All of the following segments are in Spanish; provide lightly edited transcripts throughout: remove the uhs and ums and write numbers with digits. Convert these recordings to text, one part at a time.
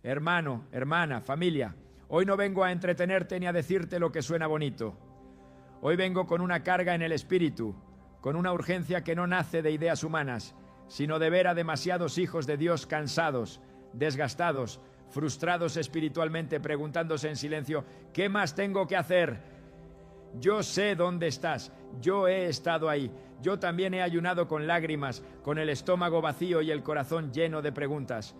Hermano, hermana, familia, hoy no vengo a entretenerte ni a decirte lo que suena bonito. Hoy vengo con una carga en el espíritu, con una urgencia que no nace de ideas humanas, sino de ver a demasiados hijos de Dios cansados, desgastados, frustrados espiritualmente, preguntándose en silencio, ¿qué más tengo que hacer? Yo sé dónde estás, yo he estado ahí, yo también he ayunado con lágrimas, con el estómago vacío y el corazón lleno de preguntas.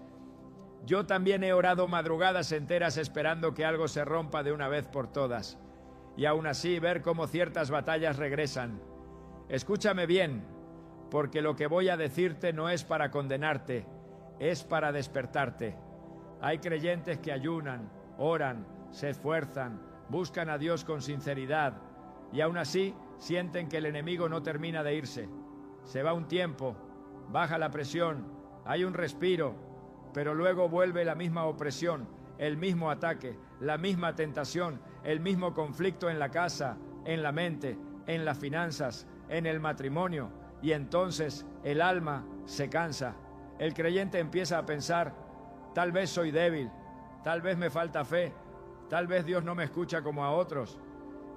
Yo también he orado madrugadas enteras esperando que algo se rompa de una vez por todas, y aún así ver cómo ciertas batallas regresan. Escúchame bien, porque lo que voy a decirte no es para condenarte, es para despertarte. Hay creyentes que ayunan, oran, se esfuerzan, buscan a Dios con sinceridad, y aún así sienten que el enemigo no termina de irse. Se va un tiempo, baja la presión, hay un respiro, pero luego vuelve la misma opresión, el mismo ataque, la misma tentación, el mismo conflicto en la casa, en la mente, en las finanzas, en el matrimonio, y entonces el alma se cansa. El creyente empieza a pensar, tal vez soy débil, tal vez me falta fe, tal vez Dios no me escucha como a otros.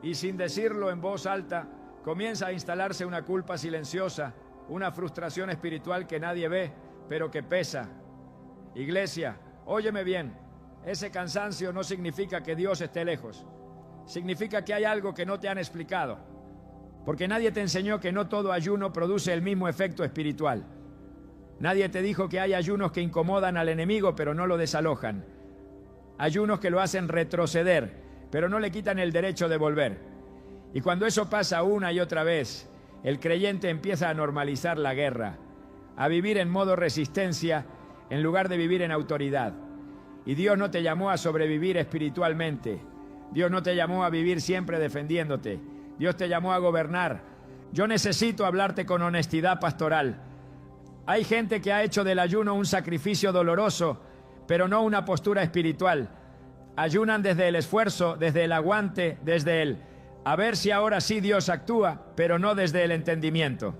Y sin decirlo en voz alta, comienza a instalarse una culpa silenciosa, una frustración espiritual que nadie ve, pero que pesa. Iglesia, óyeme bien, ese cansancio no significa que Dios esté lejos. Significa que hay algo que no te han explicado. Porque nadie te enseñó que no todo ayuno produce el mismo efecto espiritual. Nadie te dijo que hay ayunos que incomodan al enemigo, pero no lo desalojan. Ayunos que lo hacen retroceder, pero no le quitan el derecho de volver. Y cuando eso pasa una y otra vez, el creyente empieza a normalizar la guerra, a vivir en modo resistencia en lugar de vivir en autoridad. Y Dios no te llamó a sobrevivir espiritualmente. Dios no te llamó a vivir siempre defendiéndote. Dios te llamó a gobernar. Yo necesito hablarte con honestidad pastoral. Hay gente que ha hecho del ayuno un sacrificio doloroso, pero no una postura espiritual. Ayunan desde el esfuerzo, desde el aguante, desde el a ver si ahora sí Dios actúa, pero no desde el entendimiento.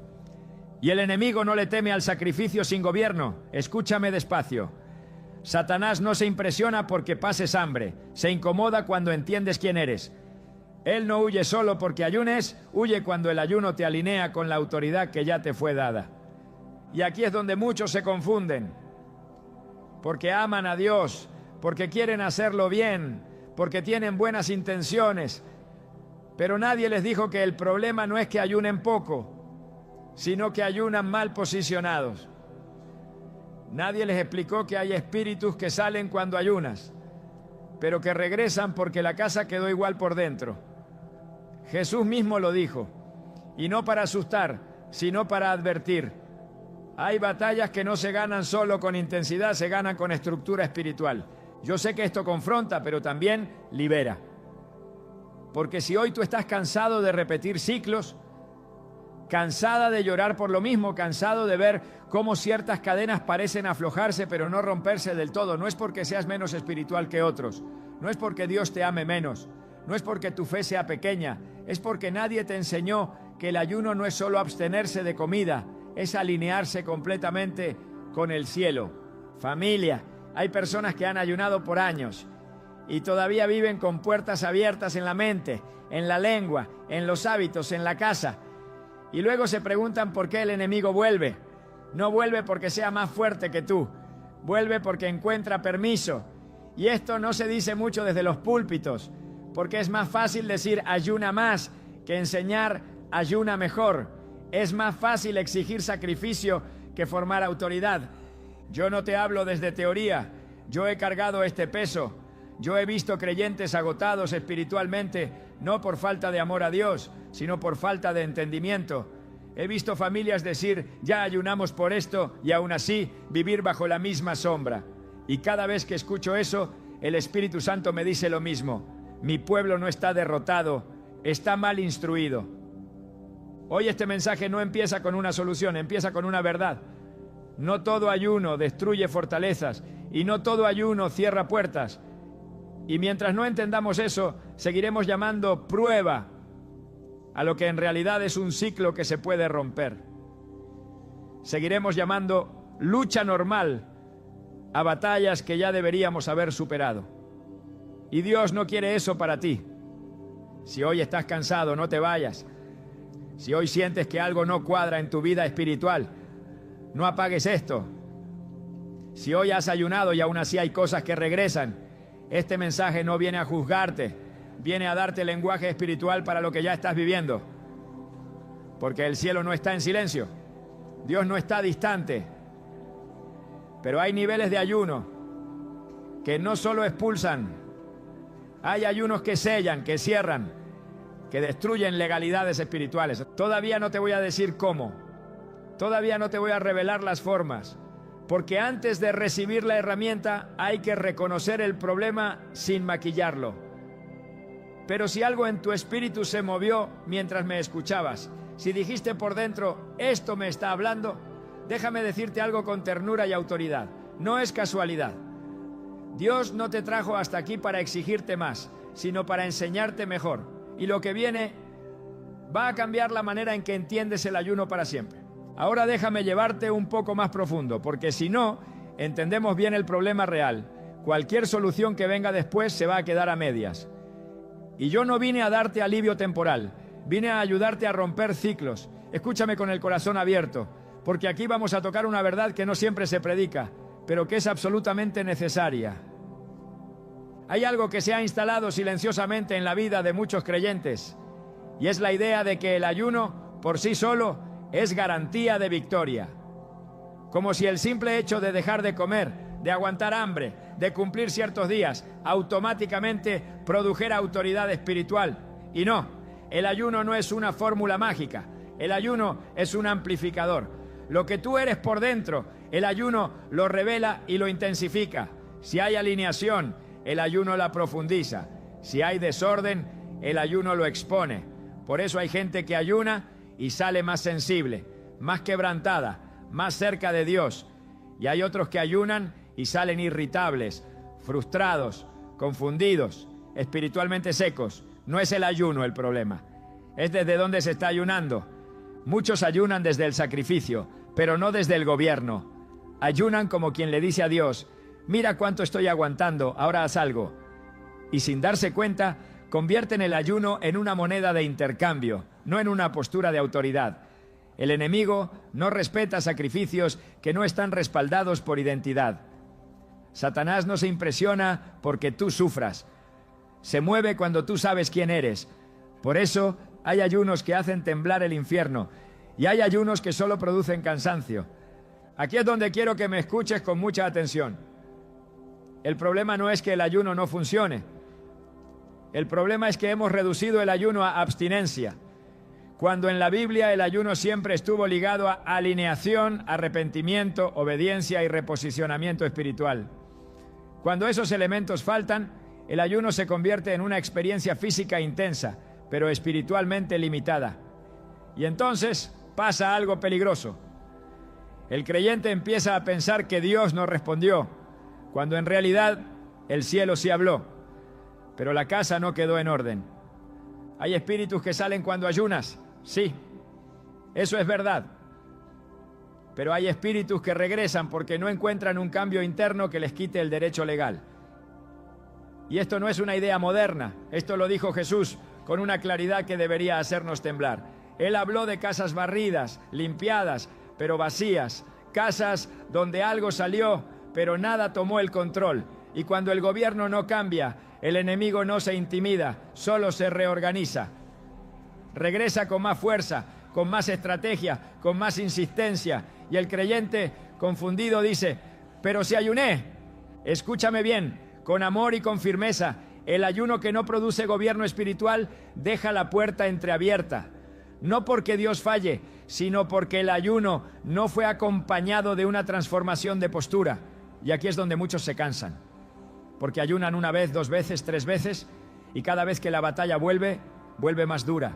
Y el enemigo no le teme al sacrificio sin gobierno. Escúchame despacio. Satanás no se impresiona porque pases hambre, se incomoda cuando entiendes quién eres. Él no huye solo porque ayunes, huye cuando el ayuno te alinea con la autoridad que ya te fue dada. Y aquí es donde muchos se confunden, porque aman a Dios, porque quieren hacerlo bien, porque tienen buenas intenciones, pero nadie les dijo que el problema no es que ayunen poco, sino que ayunan mal posicionados. Nadie les explicó que hay espíritus que salen cuando ayunas, pero que regresan porque la casa quedó igual por dentro. Jesús mismo lo dijo, y no para asustar, sino para advertir. Hay batallas que no se ganan solo con intensidad, se ganan con estructura espiritual. Yo sé que esto confronta, pero también libera. Porque si hoy tú estás cansado de repetir ciclos, cansada de llorar por lo mismo, cansado de ver cómo ciertas cadenas parecen aflojarse pero no romperse del todo, no es porque seas menos espiritual que otros, no es porque Dios te ame menos, no es porque tu fe sea pequeña, es porque nadie te enseñó que el ayuno no es solo abstenerse de comida, es alinearse completamente con el cielo. Familia, hay personas que han ayunado por años y todavía viven con puertas abiertas en la mente, en la lengua, en los hábitos, en la casa. Y luego se preguntan por qué el enemigo vuelve. No vuelve porque sea más fuerte que tú. Vuelve porque encuentra permiso. Y esto no se dice mucho desde los púlpitos, porque es más fácil decir ayuna más que enseñar ayuna mejor. Es más fácil exigir sacrificio que formar autoridad. Yo no te hablo desde teoría. Yo he cargado este peso. Yo he visto creyentes agotados espiritualmente, no por falta de amor a Dios, sino por falta de entendimiento. He visto familias decir, ya ayunamos por esto, y aún así vivir bajo la misma sombra. Y cada vez que escucho eso, el Espíritu Santo me dice lo mismo. Mi pueblo no está derrotado, está mal instruido. Hoy este mensaje no empieza con una solución, empieza con una verdad. No todo ayuno destruye fortalezas, y no todo ayuno cierra puertas. Y mientras no entendamos eso, seguiremos llamando prueba a lo que en realidad es un ciclo que se puede romper. Seguiremos llamando lucha normal a batallas que ya deberíamos haber superado. Y Dios no quiere eso para ti. Si hoy estás cansado, no te vayas. Si hoy sientes que algo no cuadra en tu vida espiritual, no apagues esto. Si hoy has ayunado y aún así hay cosas que regresan, este mensaje no viene a juzgarte, viene a darte lenguaje espiritual para lo que ya estás viviendo. Porque el cielo no está en silencio. Dios no está distante. Pero hay niveles de ayuno que no solo expulsan, hay ayunos que sellan, que cierran, que destruyen legalidades espirituales. Todavía no te voy a decir cómo, todavía no te voy a revelar las formas, porque antes de recibir la herramienta hay que reconocer el problema sin maquillarlo. Pero si algo en tu espíritu se movió mientras me escuchabas, si dijiste por dentro, esto me está hablando, déjame decirte algo con ternura y autoridad. No es casualidad. Dios no te trajo hasta aquí para exigirte más, sino para enseñarte mejor. Y lo que viene va a cambiar la manera en que entiendes el ayuno para siempre. Ahora déjame llevarte un poco más profundo, porque si no, entendemos bien el problema real. Cualquier solución que venga después se va a quedar a medias. Y yo no vine a darte alivio temporal, vine a ayudarte a romper ciclos. Escúchame con el corazón abierto, porque aquí vamos a tocar una verdad que no siempre se predica, pero que es absolutamente necesaria. Hay algo que se ha instalado silenciosamente en la vida de muchos creyentes, y es la idea de que el ayuno por sí solo es garantía de victoria. Como si el simple hecho de dejar de comer, de aguantar hambre, de cumplir ciertos días, automáticamente produjera autoridad espiritual. Y no, el ayuno no es una fórmula mágica, el ayuno es un amplificador. Lo que tú eres por dentro, el ayuno lo revela y lo intensifica. Si hay alineación, el ayuno la profundiza. Si hay desorden, el ayuno lo expone. Por eso hay gente que ayuna y sale más sensible, más quebrantada, más cerca de Dios. Y hay otros que ayunan y salen irritables, frustrados, confundidos, espiritualmente secos. No es el ayuno el problema, es desde dónde se está ayunando. Muchos ayunan desde el sacrificio, pero no desde el gobierno. Ayunan como quien le dice a Dios, mira cuánto estoy aguantando, ahora haz algo. Y sin darse cuenta, convierten el ayuno en una moneda de intercambio, no en una postura de autoridad. El enemigo no respeta sacrificios que no están respaldados por identidad. Satanás no se impresiona porque tú sufras. Se mueve cuando tú sabes quién eres. Por eso hay ayunos que hacen temblar el infierno y hay ayunos que solo producen cansancio. Aquí es donde quiero que me escuches con mucha atención. El problema no es que el ayuno no funcione. El problema es que hemos reducido el ayuno a abstinencia, cuando en la Biblia el ayuno siempre estuvo ligado a alineación, arrepentimiento, obediencia y reposicionamiento espiritual. Cuando esos elementos faltan, el ayuno se convierte en una experiencia física intensa, pero espiritualmente limitada. Y entonces pasa algo peligroso. El creyente empieza a pensar que Dios no respondió, cuando en realidad el cielo sí habló, pero la casa no quedó en orden. ¿Hay espíritus que salen cuando ayunas? Sí, eso es verdad. Pero hay espíritus que regresan porque no encuentran un cambio interno que les quite el derecho legal. Y esto no es una idea moderna, esto lo dijo Jesús con una claridad que debería hacernos temblar. Él habló de casas barridas, limpiadas, pero vacías, casas donde algo salió, pero nada tomó el control. Y cuando el gobierno no cambia, el enemigo no se intimida, solo se reorganiza. Regresa con más fuerza, con más estrategia, con más insistencia. Y el creyente, confundido, dice, pero si ayuné. Escúchame bien, con amor y con firmeza. El ayuno que no produce gobierno espiritual deja la puerta entreabierta. No porque Dios falle, sino porque el ayuno no fue acompañado de una transformación de postura. Y aquí es donde muchos se cansan. Porque ayunan una vez, 2 veces, 3 veces, y cada vez que la batalla vuelve más dura.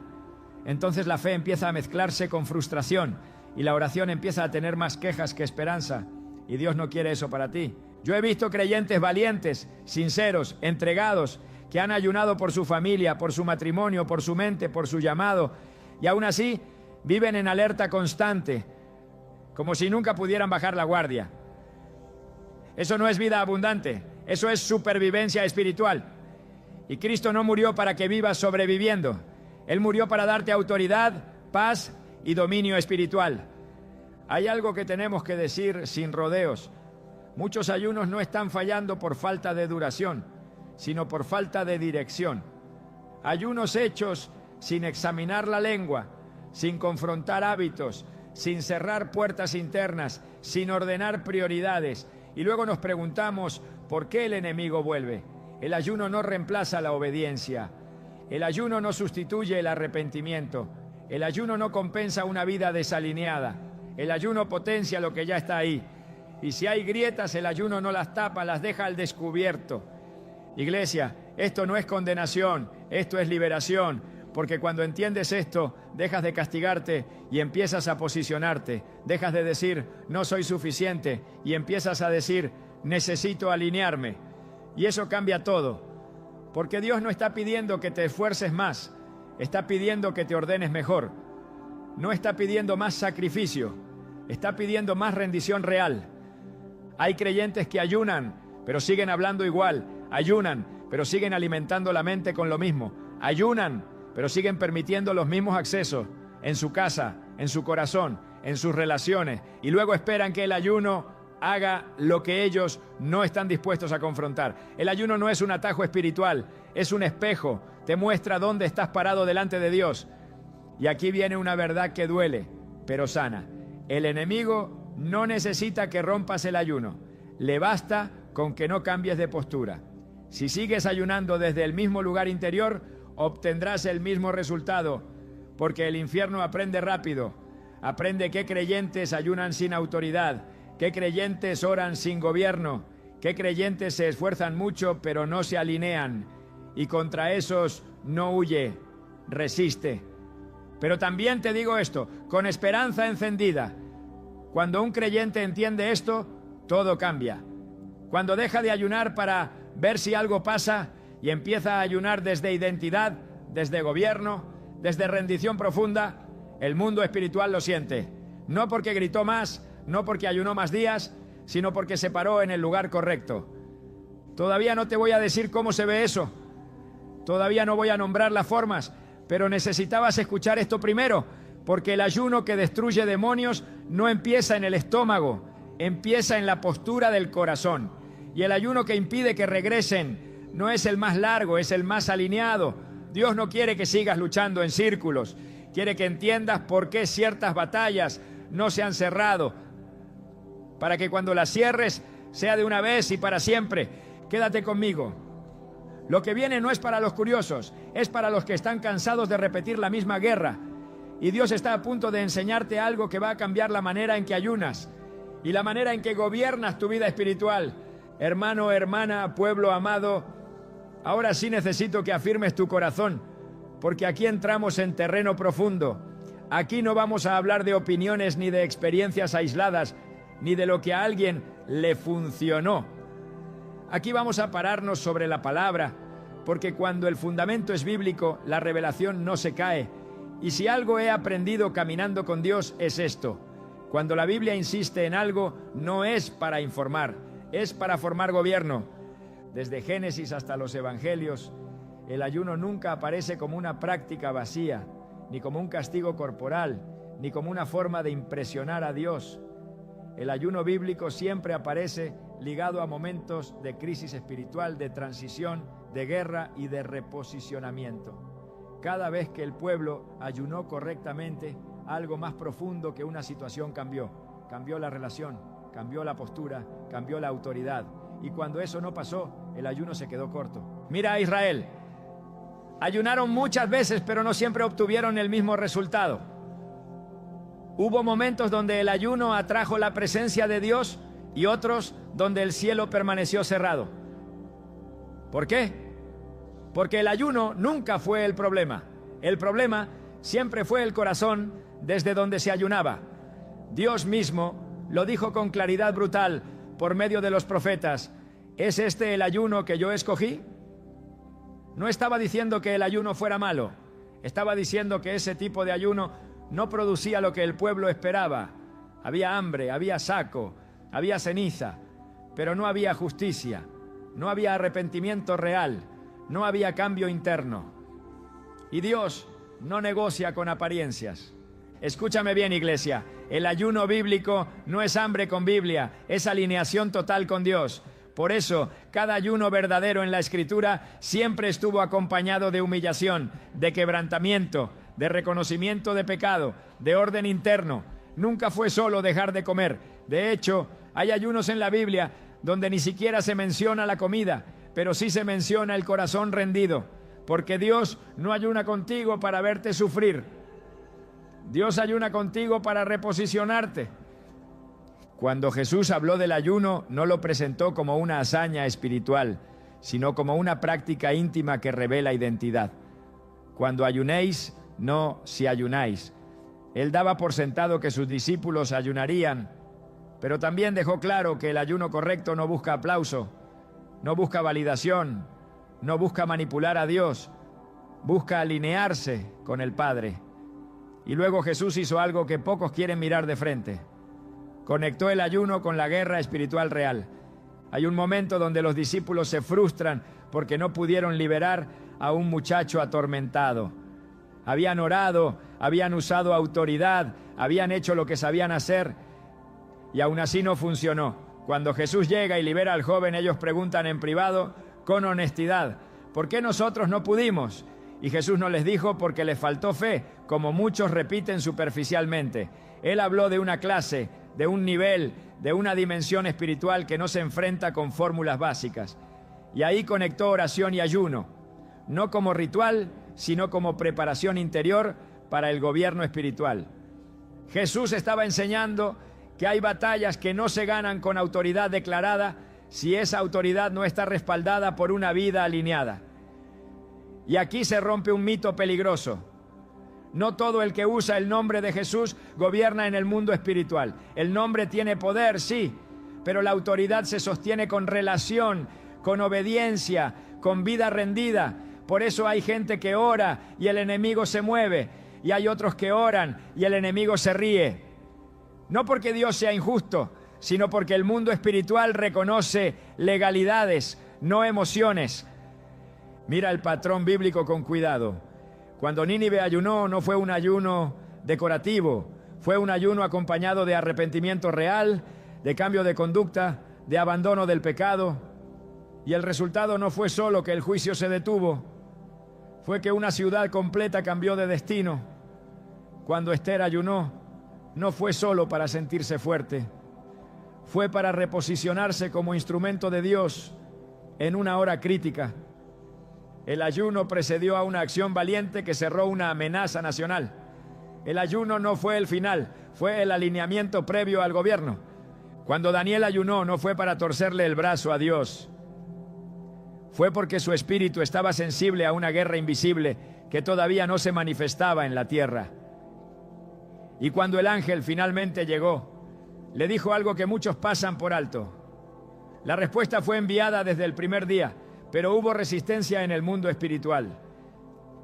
Entonces la fe empieza a mezclarse con frustración, y la oración empieza a tener más quejas que esperanza. Y Dios no quiere eso para ti. Yo he visto creyentes valientes, sinceros, entregados, que han ayunado por su familia, por su matrimonio, por su mente, por su llamado, y aún así viven en alerta constante, como si nunca pudieran bajar la guardia. Eso no es vida abundante, eso es supervivencia espiritual. Y Cristo no murió para que vivas sobreviviendo. Él murió para darte autoridad, paz y dominio espiritual. Hay algo que tenemos que decir sin rodeos. Muchos ayunos no están fallando por falta de duración, sino por falta de dirección. Ayunos hechos sin examinar la lengua, sin confrontar hábitos, sin cerrar puertas internas, sin ordenar prioridades. Y luego nos preguntamos, ¿por qué el enemigo vuelve? El ayuno no reemplaza la obediencia. El ayuno no sustituye el arrepentimiento. El ayuno no compensa una vida desalineada. El ayuno potencia lo que ya está ahí. Y si hay grietas, el ayuno no las tapa, las deja al descubierto. Iglesia, esto no es condenación, esto es liberación. Porque cuando entiendes esto, dejas de castigarte y empiezas a posicionarte. Dejas de decir, no soy suficiente, y empiezas a decir, necesito alinearme. Y eso cambia todo. Porque Dios no está pidiendo que te esfuerces más, está pidiendo que te ordenes mejor. No está pidiendo más sacrificio, está pidiendo más rendición real. Hay creyentes que ayunan, pero siguen hablando igual. Ayunan, pero siguen alimentando la mente con lo mismo. Ayunan, pero siguen permitiendo los mismos accesos en su casa, en su corazón, en sus relaciones. Y luego esperan que el ayuno haga lo que ellos no están dispuestos a confrontar. El ayuno no es un atajo espiritual, es un espejo. Te muestra dónde estás parado delante de Dios. Y aquí viene una verdad que duele, pero sana. El enemigo no necesita que rompas el ayuno. Le basta con que no cambies de postura. Si sigues ayunando desde el mismo lugar interior, obtendrás el mismo resultado, porque el infierno aprende rápido. Aprende qué creyentes ayunan sin autoridad, qué creyentes oran sin gobierno, qué creyentes se esfuerzan mucho pero no se alinean, y contra esos no huye, resiste. Pero también te digo esto, con esperanza encendida. Cuando un creyente entiende esto, todo cambia. Cuando deja de ayunar para ver si algo pasa y empieza a ayunar desde identidad, desde gobierno, desde rendición profunda, el mundo espiritual lo siente. No porque gritó más, no porque ayunó más días, sino porque se paró en el lugar correcto. Todavía no te voy a decir cómo se ve eso. Todavía no voy a nombrar las formas, pero necesitabas escuchar esto primero, porque el ayuno que destruye demonios no empieza en el estómago, empieza en la postura del corazón. Y el ayuno que impide que regresen no es el más largo, es el más alineado. Dios no quiere que sigas luchando en círculos, quiere que entiendas por qué ciertas batallas no se han cerrado, para que cuando las cierres sea de una vez y para siempre. Quédate conmigo. Lo que viene no es para los curiosos, es para los que están cansados de repetir la misma guerra. Y Dios está a punto de enseñarte algo que va a cambiar la manera en que ayunas y la manera en que gobiernas tu vida espiritual. Hermano, hermana, pueblo amado, ahora sí necesito que afirmes tu corazón, porque aquí entramos en terreno profundo. Aquí no vamos a hablar de opiniones ni de experiencias aisladas, ni de lo que a alguien le funcionó. Aquí vamos a pararnos sobre la palabra, porque cuando el fundamento es bíblico, la revelación no se cae. Y si algo he aprendido caminando con Dios es esto: cuando la Biblia insiste en algo, no es para informar, es para formar gobierno. Desde Génesis hasta los Evangelios, el ayuno nunca aparece como una práctica vacía, ni como un castigo corporal, ni como una forma de impresionar a Dios. El ayuno bíblico siempre aparece ligado a momentos de crisis espiritual, de transición, de guerra y de reposicionamiento. Cada vez que el pueblo ayunó correctamente, algo más profundo que una situación cambió. Cambió la relación, cambió la postura, cambió la autoridad. Y cuando eso no pasó, el ayuno se quedó corto. Mira a Israel. Ayunaron muchas veces, pero no siempre obtuvieron el mismo resultado. Hubo momentos donde el ayuno atrajo la presencia de Dios y otros donde el cielo permaneció cerrado. ¿Por qué? Porque el ayuno nunca fue el problema. El problema siempre fue el corazón desde donde se ayunaba. Dios mismo lo dijo con claridad brutal por medio de los profetas. ¿Es este el ayuno que yo escogí? No estaba diciendo que el ayuno fuera malo. Estaba diciendo que ese tipo de ayuno no producía lo que el pueblo esperaba. Había hambre, había saco, había ceniza. pero no había justicia, no había arrepentimiento real, no había cambio interno. Y Dios no negocia con apariencias. Escúchame bien, iglesia, el ayuno bíblico no es hambre con Biblia, es alineación total con Dios. Por eso, cada ayuno verdadero en la Escritura siempre estuvo acompañado de humillación, de quebrantamiento, de reconocimiento de pecado, de orden interno. Nunca fue solo dejar de comer. De hecho, hay ayunos en la Biblia donde ni siquiera se menciona la comida, pero sí se menciona el corazón rendido, porque Dios no ayuna contigo para verte sufrir. Dios ayuna contigo para reposicionarte. Cuando Jesús habló del ayuno, no lo presentó como una hazaña espiritual, sino como una práctica íntima que revela identidad. Cuando ayunéis, no si ayunáis. Él daba por sentado que sus discípulos ayunarían, pero también dejó claro que el ayuno correcto no busca aplauso, no busca validación, no busca manipular a Dios, busca alinearse con el Padre. Y luego Jesús hizo algo que pocos quieren mirar de frente. Conectó el ayuno con la guerra espiritual real. Hay un momento donde los discípulos se frustran porque no pudieron liberar a un muchacho atormentado. Habían orado, habían usado autoridad, habían hecho lo que sabían hacer y aún así no funcionó. Cuando Jesús llega y libera al joven, ellos preguntan en privado, con honestidad, ¿por qué nosotros no pudimos? Y Jesús no les dijo porque les faltó fe, como muchos repiten superficialmente. Él habló de una clase, de un nivel, de una dimensión espiritual que no se enfrenta con fórmulas básicas. Y ahí conectó oración y ayuno, no como ritual, sino como preparación interior para el gobierno espiritual. Jesús estaba enseñando que hay batallas que no se ganan con autoridad declarada si esa autoridad no está respaldada por una vida alineada. Y aquí se rompe un mito peligroso. No todo el que usa el nombre de Jesús gobierna en el mundo espiritual. El nombre tiene poder, sí, pero la autoridad se sostiene con relación, con obediencia, con vida rendida. Por eso hay gente que ora y el enemigo se mueve, y hay otros que oran y el enemigo se ríe. No porque Dios sea injusto, sino porque el mundo espiritual reconoce legalidades, no emociones. Mira el patrón bíblico con cuidado. Cuando Nínive ayunó, no fue un ayuno decorativo, fue un ayuno acompañado de arrepentimiento real, de cambio de conducta, de abandono del pecado. Y el resultado no fue solo que el juicio se detuvo, fue que una ciudad completa cambió de destino. Cuando Esther ayunó, no fue solo para sentirse fuerte, fue para reposicionarse como instrumento de Dios en una hora crítica. El ayuno precedió a una acción valiente que cerró una amenaza nacional. El ayuno no fue el final, fue el alineamiento previo al gobierno. Cuando Daniel ayunó, no fue para torcerle el brazo a Dios. Fue porque su espíritu estaba sensible a una guerra invisible que todavía no se manifestaba en la tierra. Y cuando el ángel finalmente llegó, le dijo algo que muchos pasan por alto. La respuesta fue enviada desde el primer día, pero hubo resistencia en el mundo espiritual.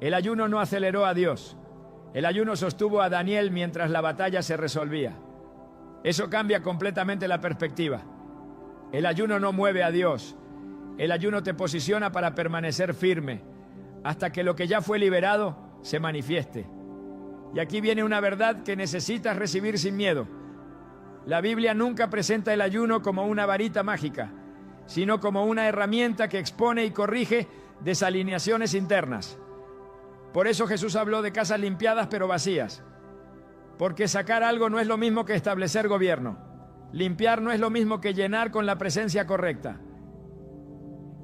El ayuno no aceleró a Dios. El ayuno sostuvo a Daniel mientras la batalla se resolvía. Eso cambia completamente la perspectiva. El ayuno no mueve a Dios. El ayuno te posiciona para permanecer firme hasta que lo que ya fue liberado se manifieste. Y aquí viene una verdad que necesitas recibir sin miedo. La Biblia nunca presenta el ayuno como una varita mágica, sino como una herramienta que expone y corrige desalineaciones internas. Por eso Jesús habló de casas limpiadas pero vacías, porque sacar algo no es lo mismo que establecer gobierno. Limpiar no es lo mismo que llenar con la presencia correcta.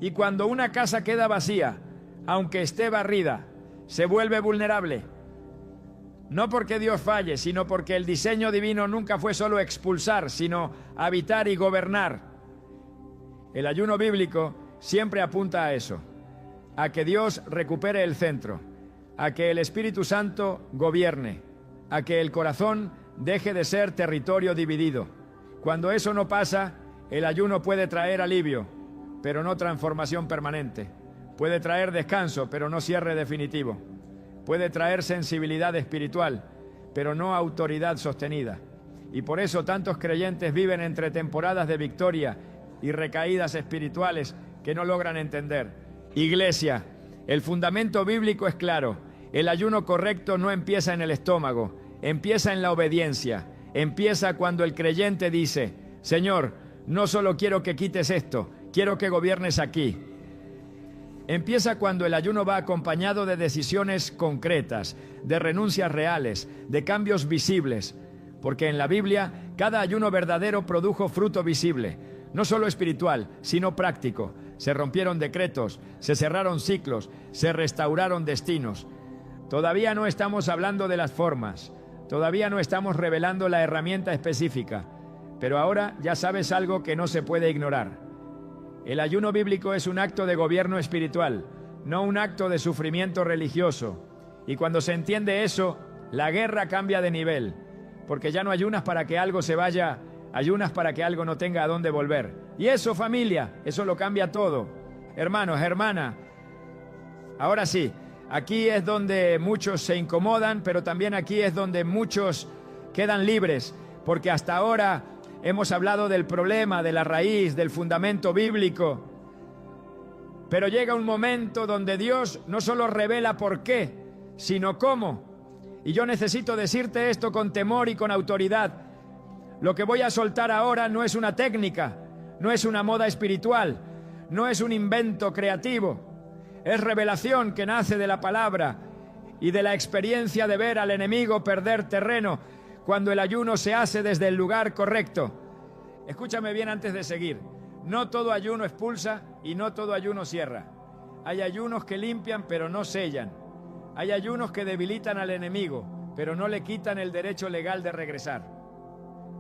Y cuando una casa queda vacía, aunque esté barrida, se vuelve vulnerable. No porque Dios falle, sino porque el diseño divino nunca fue solo expulsar, sino habitar y gobernar. El ayuno bíblico siempre apunta a eso, a que Dios recupere el centro, a que el Espíritu Santo gobierne, a que el corazón deje de ser territorio dividido. Cuando eso no pasa, el ayuno puede traer alivio, pero no transformación permanente. Puede traer descanso, pero no cierre definitivo. Puede traer sensibilidad espiritual, pero no autoridad sostenida. Y por eso tantos creyentes viven entre temporadas de victoria y recaídas espirituales que no logran entender. Iglesia, el fundamento bíblico es claro. El ayuno correcto no empieza en el estómago, empieza en la obediencia. Empieza cuando el creyente dice: Señor, no solo quiero que quites esto, quiero que gobiernes aquí. Empieza cuando el ayuno va acompañado de decisiones concretas, de renuncias reales, de cambios visibles. Porque en la Biblia, cada ayuno verdadero produjo fruto visible, no solo espiritual, sino práctico. Se rompieron decretos, se cerraron ciclos, se restauraron destinos. Todavía no estamos hablando de las formas, todavía no estamos revelando la herramienta específica, pero ahora ya sabes algo que no se puede ignorar. El ayuno bíblico es un acto de gobierno espiritual, no un acto de sufrimiento religioso. Y cuando se entiende eso, la guerra cambia de nivel, porque ya no ayunas para que algo se vaya, ayunas para que algo no tenga a dónde volver. Y eso, familia, eso lo cambia todo. Hermanos, hermanas, ahora sí, aquí es donde muchos se incomodan, pero también aquí es donde muchos quedan libres, porque hasta ahora hemos hablado del problema, de la raíz, del fundamento bíblico. Pero llega un momento donde Dios no solo revela por qué, sino cómo. Y yo necesito decirte esto con temor y con autoridad. Lo que voy a soltar ahora no es una técnica, no es una moda espiritual, no es un invento creativo. Es revelación que nace de la palabra y de la experiencia de ver al enemigo perder terreno cuando el ayuno se hace desde el lugar correcto. Escúchame bien antes de seguir. No todo ayuno expulsa y no todo ayuno cierra. Hay ayunos que limpian pero no sellan. Hay ayunos que debilitan al enemigo, pero no le quitan el derecho legal de regresar.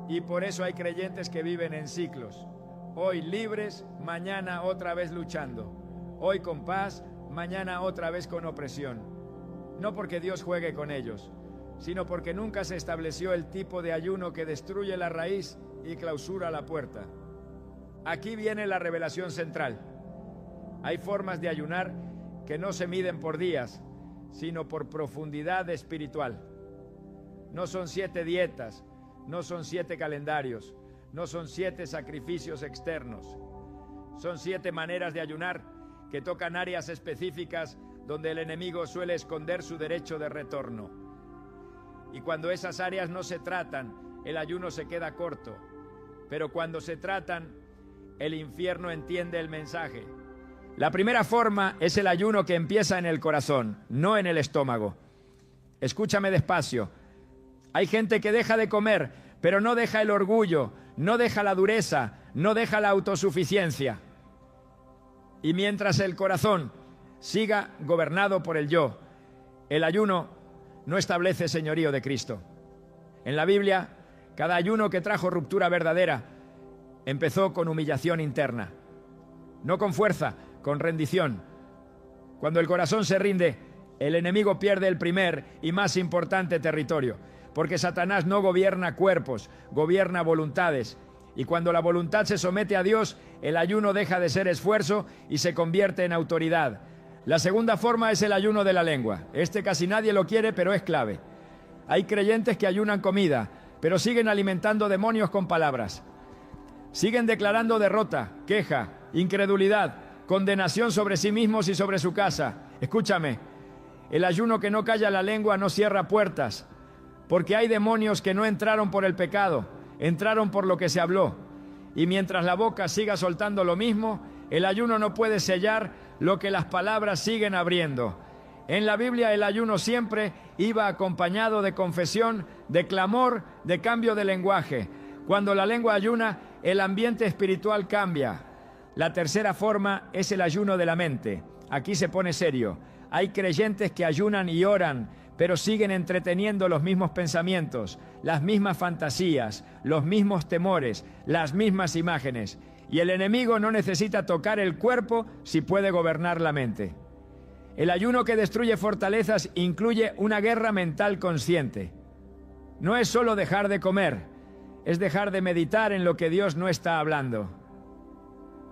Y por eso hay creyentes que viven en ciclos. Hoy libres, mañana otra vez luchando. Hoy con paz, mañana otra vez con opresión. No porque Dios juegue con ellos, sino porque nunca se estableció el tipo de ayuno que destruye la raíz y clausura la puerta. Aquí viene la revelación central. Hay formas de ayunar que no se miden por días, sino por profundidad espiritual. No son 7 dietas, no son 7 calendarios, no son 7 sacrificios externos. Son 7 maneras de ayunar que tocan áreas específicas donde el enemigo suele esconder su derecho de retorno. Y cuando esas áreas no se tratan, el ayuno se queda corto. Pero cuando se tratan, el infierno entiende el mensaje. La primera forma es el ayuno que empieza en el corazón, no en el estómago. Escúchame despacio. Hay gente que deja de comer, pero no deja el orgullo, no deja la dureza, no deja la autosuficiencia. Y mientras el corazón siga gobernado por el yo, el ayuno no establece señorío de Cristo. En la Biblia, cada ayuno que trajo ruptura verdadera empezó con humillación interna. No con fuerza, con rendición. Cuando el corazón se rinde, el enemigo pierde el primer y más importante territorio, porque Satanás no gobierna cuerpos, gobierna voluntades. Y cuando la voluntad se somete a Dios, el ayuno deja de ser esfuerzo y se convierte en autoridad. La segunda forma es el ayuno de la lengua. Este casi nadie lo quiere, pero es clave. Hay creyentes que ayunan comida, pero siguen alimentando demonios con palabras. Siguen declarando derrota, queja, incredulidad, condenación sobre sí mismos y sobre su casa. Escúchame, el ayuno que no calla la lengua no cierra puertas, porque hay demonios que no entraron por el pecado, entraron por lo que se habló. Y mientras la boca siga soltando lo mismo, el ayuno no puede sellar lo que las palabras siguen abriendo. En la Biblia el ayuno siempre iba acompañado de confesión, de clamor, de cambio de lenguaje. Cuando la lengua ayuna, el ambiente espiritual cambia. La tercera forma es el ayuno de la mente. Aquí se pone serio. Hay creyentes que ayunan y oran, pero siguen entreteniendo los mismos pensamientos, las mismas fantasías, los mismos temores, las mismas imágenes. Y el enemigo no necesita tocar el cuerpo si puede gobernar la mente. El ayuno que destruye fortalezas incluye una guerra mental consciente. No es solo dejar de comer, es dejar de meditar en lo que Dios no está hablando.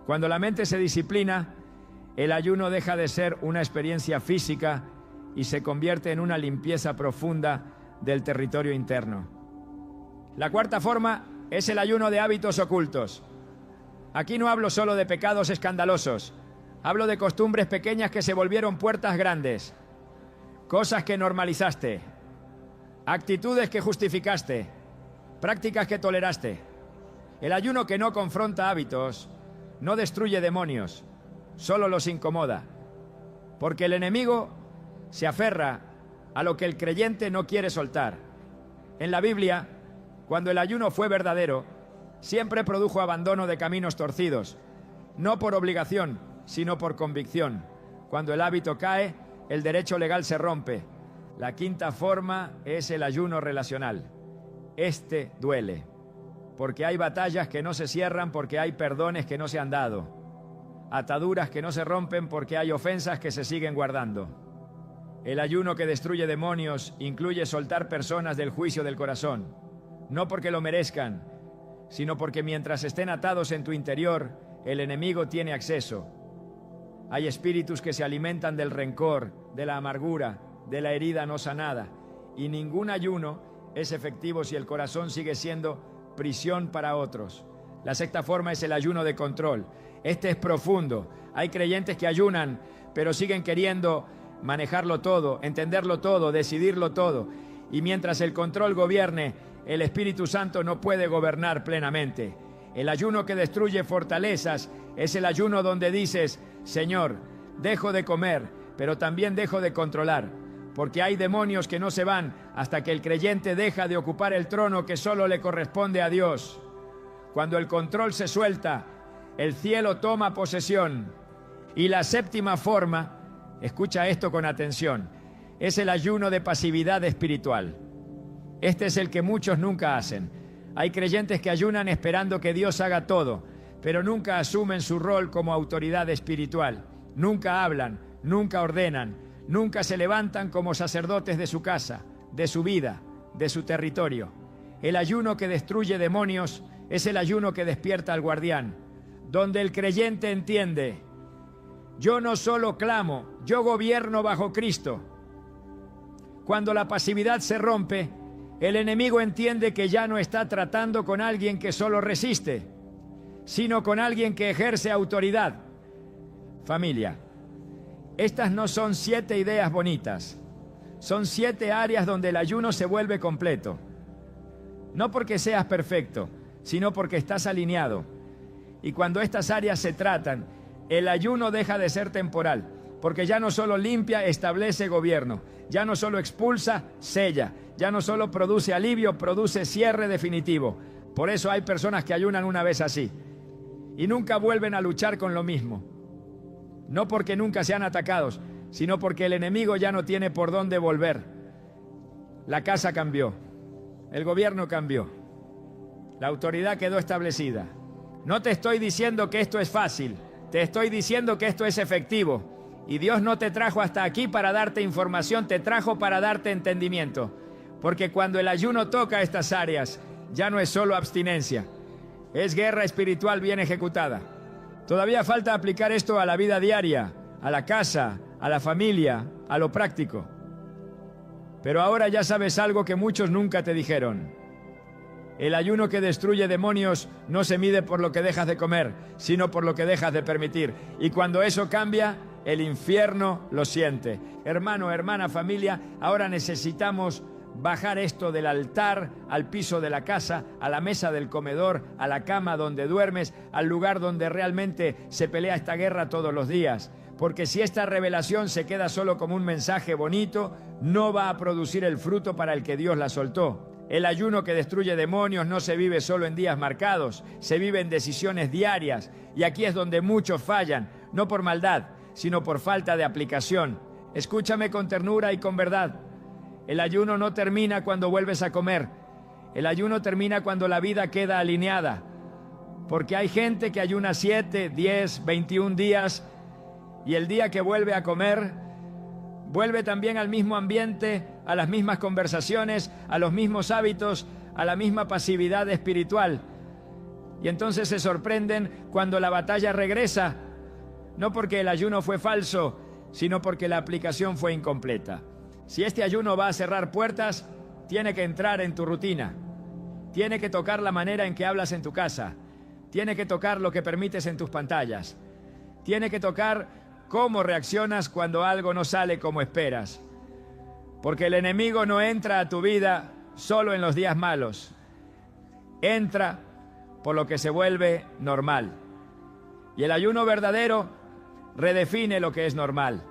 Cuando la mente se disciplina, el ayuno deja de ser una experiencia física y se convierte en una limpieza profunda del territorio interno. La cuarta forma es el ayuno de hábitos ocultos. Aquí no hablo solo de pecados escandalosos, hablo de costumbres pequeñas que se volvieron puertas grandes, cosas que normalizaste, actitudes que justificaste, prácticas que toleraste. El ayuno que no confronta hábitos no destruye demonios, solo los incomoda, porque el enemigo se aferra a lo que el creyente no quiere soltar. En la Biblia, cuando el ayuno fue verdadero, siempre produjo abandono de caminos torcidos, no por obligación, sino por convicción. Cuando el hábito cae, el derecho legal se rompe. La quinta forma es el ayuno relacional. Este duele, porque hay batallas que no se cierran porque hay perdones que no se han dado, ataduras que no se rompen porque hay ofensas que se siguen guardando. El ayuno que destruye demonios incluye soltar personas del juicio del corazón, no porque lo merezcan, sino porque mientras estén atados en tu interior, el enemigo tiene acceso. Hay espíritus que se alimentan del rencor, de la amargura, de la herida no sanada, y ningún ayuno es efectivo si el corazón sigue siendo prisión para otros. La sexta forma es el ayuno de control. Este es profundo. Hay creyentes que ayunan, pero siguen queriendo manejarlo todo, entenderlo todo, decidirlo todo. Y mientras el control gobierne, el Espíritu Santo no puede gobernar plenamente. El ayuno que destruye fortalezas es el ayuno donde dices: Señor, dejo de comer, pero también dejo de controlar. Porque hay demonios que no se van hasta que el creyente deja de ocupar el trono que solo le corresponde a Dios. Cuando el control se suelta, el cielo toma posesión. Y la séptima forma, escucha esto con atención, es el ayuno de pasividad espiritual. Este es el que muchos nunca hacen. Hay creyentes que ayunan esperando que Dios haga todo, pero nunca asumen su rol como autoridad espiritual. Nunca hablan, nunca ordenan, nunca se levantan como sacerdotes de su casa, de su vida, de su territorio. El ayuno que destruye demonios es el ayuno que despierta al guardián, donde el creyente entiende: yo no solo clamo, yo gobierno bajo Cristo. Cuando la pasividad se rompe, el enemigo entiende que ya no está tratando con alguien que solo resiste, sino con alguien que ejerce autoridad. Familia, estas no son 7 ideas bonitas, son 7 áreas donde el ayuno se vuelve completo. No porque seas perfecto, sino porque estás alineado. Y cuando estas áreas se tratan, el ayuno deja de ser temporal, porque ya no solo limpia, establece gobierno, ya no solo expulsa, sella, ya no solo produce alivio, produce cierre definitivo. Por eso hay personas que ayunan una vez así y nunca vuelven a luchar con lo mismo. No porque nunca sean atacados, sino porque el enemigo ya no tiene por dónde volver. La casa cambió, el gobierno cambió, la autoridad quedó establecida. No te estoy diciendo que esto es fácil, te estoy diciendo que esto es efectivo. Y Dios no te trajo hasta aquí para darte información, te trajo para darte entendimiento. Porque cuando el ayuno toca estas áreas, ya no es solo abstinencia, es guerra espiritual bien ejecutada. Todavía falta aplicar esto a la vida diaria, a la casa, a la familia, a lo práctico. Pero ahora ya sabes algo que muchos nunca te dijeron. El ayuno que destruye demonios no se mide por lo que dejas de comer, sino por lo que dejas de permitir. Y cuando eso cambia, el infierno lo siente. Hermano, hermana, familia, ahora necesitamos bajar esto del altar al piso de la casa, a la mesa del comedor, a la cama donde duermes, al lugar donde realmente se pelea esta guerra todos los días. Porque si esta revelación se queda solo como un mensaje bonito, no va a producir el fruto para el que Dios la soltó. El ayuno que destruye demonios no se vive solo en días marcados, se vive en decisiones diarias. Y aquí es donde muchos fallan, no por maldad, sino por falta de aplicación. Escúchame con ternura y con verdad. El ayuno no termina cuando vuelves a comer. El ayuno termina cuando la vida queda alineada. Porque hay gente que ayuna 7, 10, 21 días y el día que vuelve a comer, vuelve también al mismo ambiente, a las mismas conversaciones, a los mismos hábitos, a la misma pasividad espiritual. Y entonces se sorprenden cuando la batalla regresa, no porque el ayuno fue falso, sino porque la aplicación fue incompleta. Si este ayuno va a cerrar puertas, tiene que entrar en tu rutina. Tiene que tocar la manera en que hablas en tu casa. Tiene que tocar lo que permites en tus pantallas. Tiene que tocar cómo reaccionas cuando algo no sale como esperas. Porque el enemigo no entra a tu vida solo en los días malos. Entra por lo que se vuelve normal. Y el ayuno verdadero redefine lo que es normal.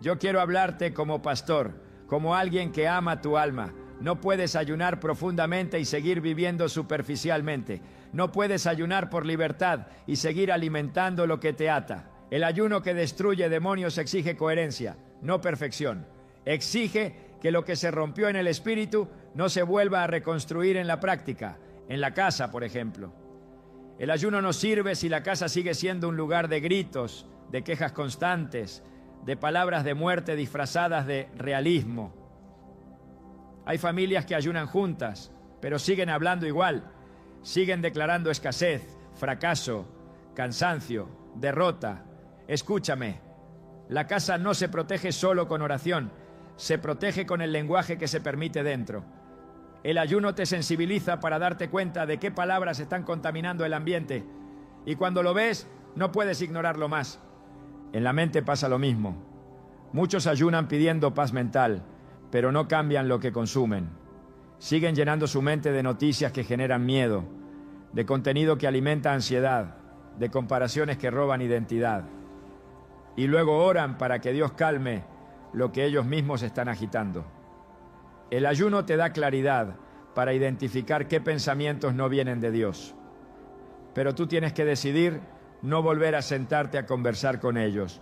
Yo quiero hablarte como pastor, como alguien que ama tu alma. No puedes ayunar profundamente y seguir viviendo superficialmente. No puedes ayunar por libertad y seguir alimentando lo que te ata. El ayuno que destruye demonios exige coherencia, no perfección. Exige que lo que se rompió en el espíritu no se vuelva a reconstruir en la práctica, en la casa, por ejemplo. El ayuno no sirve si la casa sigue siendo un lugar de gritos, de quejas constantes, de palabras de muerte disfrazadas de realismo. Hay familias que ayunan juntas, pero siguen hablando igual. Siguen declarando escasez, fracaso, cansancio, derrota. Escúchame, la casa no se protege solo con oración, se protege con el lenguaje que se permite dentro. El ayuno te sensibiliza para darte cuenta de qué palabras están contaminando el ambiente. Y cuando lo ves, no puedes ignorarlo más. En la mente pasa lo mismo. Muchos ayunan pidiendo paz mental, pero no cambian lo que consumen. Siguen llenando su mente de noticias que generan miedo, de contenido que alimenta ansiedad, de comparaciones que roban identidad. Y luego oran para que Dios calme lo que ellos mismos están agitando. El ayuno te da claridad para identificar qué pensamientos no vienen de Dios. Pero tú tienes que decidir no volver a sentarte a conversar con ellos,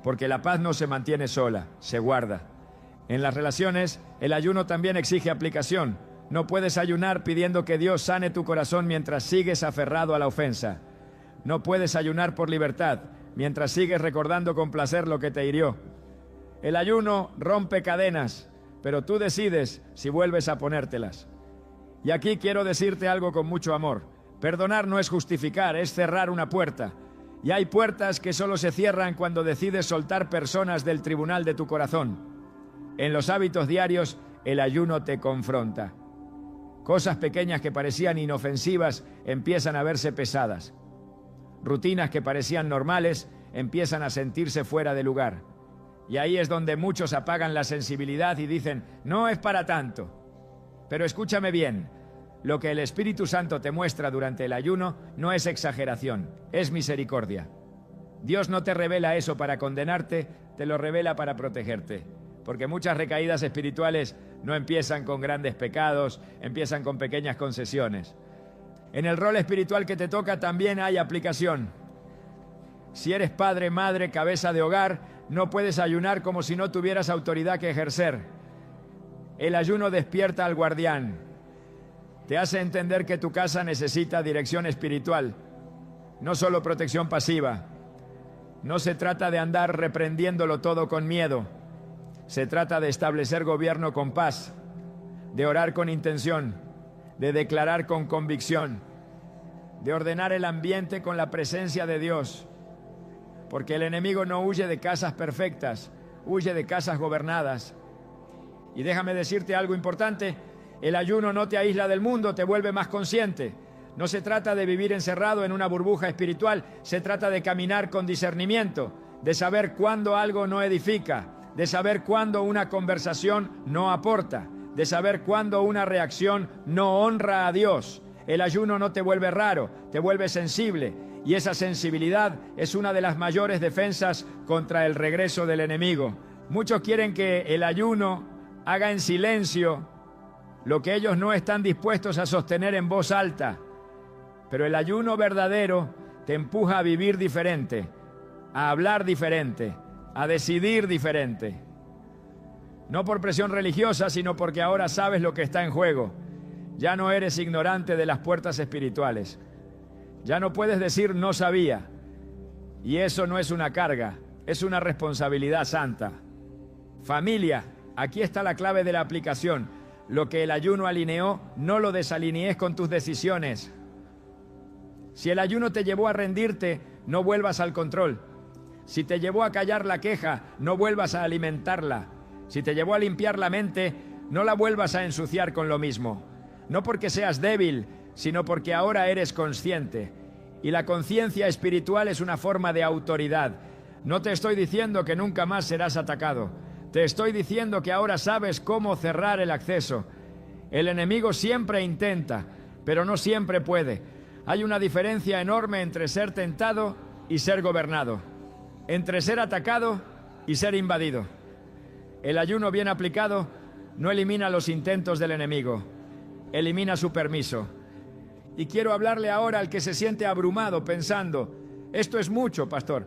porque la paz no se mantiene sola, se guarda. En las relaciones, el ayuno también exige aplicación. No puedes ayunar pidiendo que Dios sane tu corazón mientras sigues aferrado a la ofensa. No puedes ayunar por libertad mientras sigues recordando con placer lo que te hirió. El ayuno rompe cadenas, pero tú decides si vuelves a ponértelas. Y aquí quiero decirte algo con mucho amor. Perdonar no es justificar, es cerrar una puerta. Y hay puertas que solo se cierran cuando decides soltar personas del tribunal de tu corazón. En los hábitos diarios, el ayuno te confronta. Cosas pequeñas que parecían inofensivas empiezan a verse pesadas. Rutinas que parecían normales empiezan a sentirse fuera de lugar. Y ahí es donde muchos apagan la sensibilidad y dicen, no es para tanto. Pero escúchame bien, lo que el Espíritu Santo te muestra durante el ayuno no es exageración, es misericordia. Dios no te revela eso para condenarte, te lo revela para protegerte. Porque muchas recaídas espirituales no empiezan con grandes pecados, empiezan con pequeñas concesiones. En el rol espiritual que te toca también hay aplicación. Si eres padre, madre, cabeza de hogar, no puedes ayunar como si no tuvieras autoridad que ejercer. El ayuno despierta al guardián. Te hace entender que tu casa necesita dirección espiritual, no solo protección pasiva. No se trata de andar reprendiéndolo todo con miedo. Se trata de establecer gobierno con paz, de orar con intención, de declarar con convicción, de ordenar el ambiente con la presencia de Dios. Porque el enemigo no huye de casas perfectas, huye de casas gobernadas. Y déjame decirte algo importante, el ayuno no te aísla del mundo, te vuelve más consciente. No se trata de vivir encerrado en una burbuja espiritual, se trata de caminar con discernimiento, de saber cuándo algo no edifica, de saber cuándo una conversación no aporta, de saber cuándo una reacción no honra a Dios. El ayuno no te vuelve raro, te vuelve sensible. Y esa sensibilidad es una de las mayores defensas contra el regreso del enemigo. Muchos quieren que el ayuno haga en silencio lo que ellos no están dispuestos a sostener en voz alta. Pero el ayuno verdadero te empuja a vivir diferente, a hablar diferente, a decidir diferente. No por presión religiosa, sino porque ahora sabes lo que está en juego. Ya no eres ignorante de las puertas espirituales. Ya no puedes decir no sabía. Y eso no es una carga, es una responsabilidad santa. Familia, aquí está la clave de la aplicación. Lo que el ayuno alineó, no lo desalinees con tus decisiones. Si el ayuno te llevó a rendirte, no vuelvas al control. Si te llevó a callar la queja, no vuelvas a alimentarla. Si te llevó a limpiar la mente, no la vuelvas a ensuciar con lo mismo. No porque seas débil, sino porque ahora eres consciente. Y la conciencia espiritual es una forma de autoridad. No te estoy diciendo que nunca más serás atacado. Te estoy diciendo que ahora sabes cómo cerrar el acceso. El enemigo siempre intenta, pero no siempre puede. Hay una diferencia enorme entre ser tentado y ser gobernado, entre ser atacado y ser invadido. El ayuno bien aplicado no elimina los intentos del enemigo, elimina su permiso. Y quiero hablarle ahora al que se siente abrumado pensando, esto es mucho, pastor.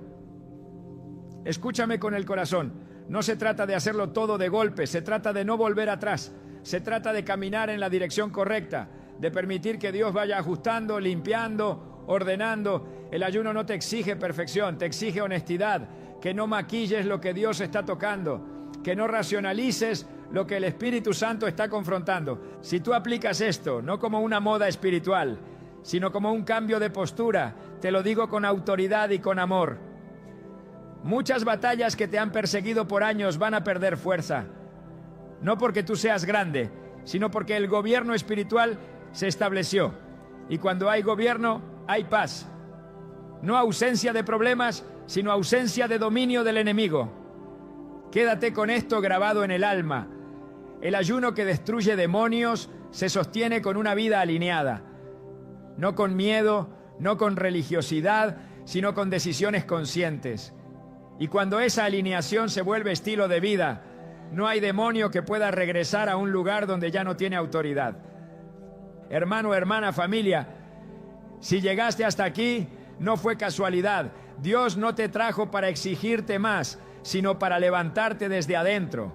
Escúchame con el corazón, no se trata de hacerlo todo de golpe, se trata de no volver atrás, se trata de caminar en la dirección correcta, de permitir que Dios vaya ajustando, limpiando, ordenando. El ayuno no te exige perfección, te exige honestidad, que no maquilles lo que Dios está tocando, que no racionalices lo que el Espíritu Santo está confrontando. Si tú aplicas esto, no como una moda espiritual, sino como un cambio de postura, te lo digo con autoridad y con amor, muchas batallas que te han perseguido por años van a perder fuerza. No porque tú seas grande, sino porque el gobierno espiritual se estableció. Y cuando hay gobierno, hay paz. No ausencia de problemas, sino ausencia de dominio del enemigo. Quédate con esto grabado en el alma. El ayuno que destruye demonios se sostiene con una vida alineada. No con miedo, no con religiosidad, sino con decisiones conscientes. Y cuando esa alineación se vuelve estilo de vida, no hay demonio que pueda regresar a un lugar donde ya no tiene autoridad. Hermano, hermana, familia, si llegaste hasta aquí, no fue casualidad. Dios no te trajo para exigirte más, sino para levantarte desde adentro.